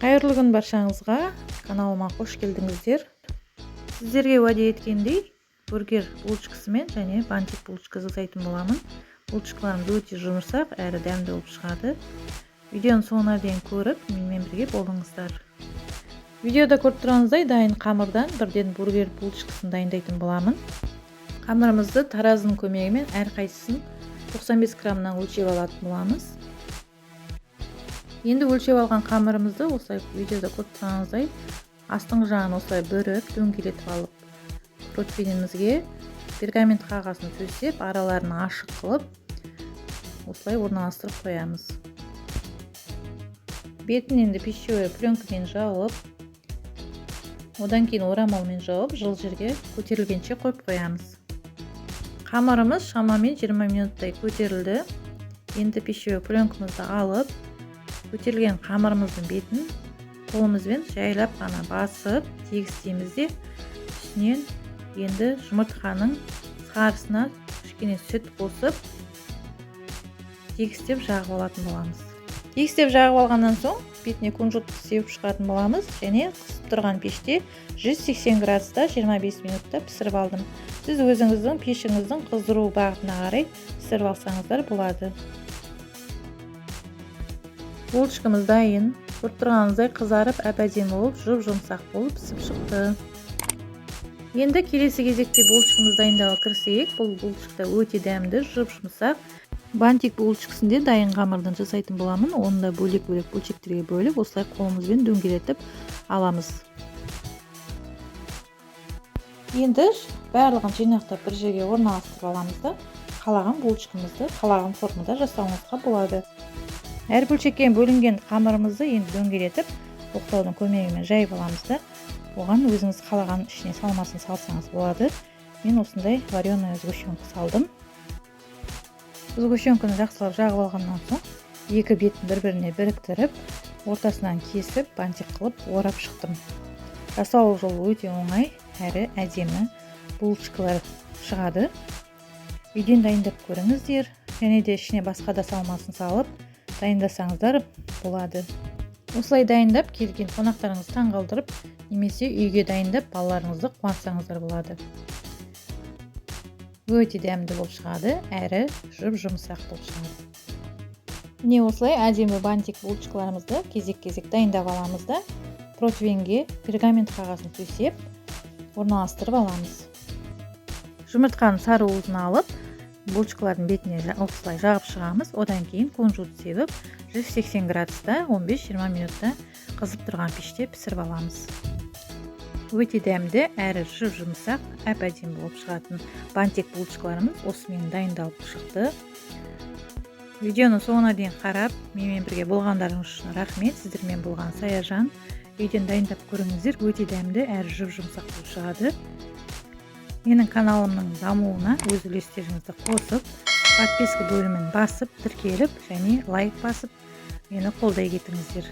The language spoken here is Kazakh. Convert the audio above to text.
Қайырлы күн баршаңызға, каналыма қош келдіңіздер. Сіздерге уәде еткендей, бургер булочкасымен және бантик булочка жасайтын боламын. Булочкаларым өте жұмсақ әрі дәмді болып шығады. Видеоны соңына дейін көріп, менімен бірге болыңыздар. Видеода көріп тұрғаныңыздай, дайын қамырдан бірден бургер булочкасын дайындайтын боламын. Қамырымызды таразының көмегімен әрқайсысын 95 граммнан өлшеп алатын боламыз. Енді өлшеп алған қамырымызды осылай видеода көріп тұрғаныңыздай астыңғы жағын осылай бүріп, дөңгелетіп алып, противенімізге пергамент қағазын төсеп, араларын ашық қылып, осылай орналастырып қоямыз. Бетін енді пищевой пленкамен жауып, одан кейін орамалмен жауып, жылы жерге көтерілгенше қойып қоямыз. Қамырымыз шамамен 20 минуттай көтерілді. Енді пищевой пленкамызды алып, көтерілген қамырымыздың бетін қолымызбен жайлап қана басып, тегістейміз де үстінен енді жұмыртқаның сарысына кішкене сүт қосып, тегістеп жағып алатын боламыз. Тегістеп жағып алғаннан соң бетіне кунжутты сеуіп шығатын боламыз және қысып тұрған пеште 180 градуста 25 минутта пісіріп алдым. Сіз өзіңіздің пешіңіздің қыздыру бағытына қарай пісіріп алсаңыздар болады. Булочкамыз дайын. Көріп тұрғаныңыздай қызарып, әп-әдемі болып, жұп-жұмсақ болып пісіп шықты. Енді келесі кезекте булочкамыз дайындауға кірісейік. Бұл булочка өте дәмді, жұп-жұмсақ. Бантик булочкасында дайын қамырдан жасайтын боламын. Оны да бөлек-бөлек бөлшектерге бөліп, осылай қолымызбен дөңгелетіп аламыз. Енді барлығын жинақтап бір жерге орналастырып аламыз да, қалаған булочкамызды қалаған формада жасауымызға болады. Әр бөлшекке бөлінген қамырымызды енді дөңгелетіп, оқтаудың көмегімен жайып аламыз да, оған өзіңіз қалаған ішіне салмасын салсаңыз болады. Мен осындай вареная сгущенка салдым. Сгущенканы жақсылап жағып алғаннан соң, екі бетін бір-біріне біріктіріп, ортасынан кесіп, бантик қылып орап шықтым. Жасау жолы өте оңай, әрі әдемі булочкалар шығады. Үйден дайындап көріңіздер, және де ішіне басқа да салмасын салып, дайындасаңыздар болады. Осылай дайындап келген қонақтарыңызды таңғалдырып, немесе үйге дайындап балаларыңызды қуантсаңыздар болады. Өте дәмді болып шығады, әрі жұп-жұмсақ болып шығады. Міне осылай әдемі бантик булочкаларымызды кезек-кезек дайындап аламыз да, противенге пергамент қағазын төсеп, орналастырып аламыз. Жұмыртқаның сары уызын алып, булочкалардың бетіне осылай жағып шығамыз. Одан кейін кунжут себіп, 180 градуста 15-20 минутта қызып тұрған пеште пісіріп аламыз. Өте дәмді, әрі жұп-жұмсақ, әп-әдемі болып шығатын бантик булочкаларымыз осымен дайындалып шықты. Видеоны соңына дейін қарап, менімен бірге болғандарыңыз үшін рахмет. Сіздермен болған Саяжан. Үйден дайындап көріңіздер, өте дәмді, әрі жұп-жұмсақ болып шығады. Менің каналымның дамуына өз үлестеріңізді қосып, подписка бөлімін басып, тіркеліп және лайк басып, мені қолдай кетіңіздер.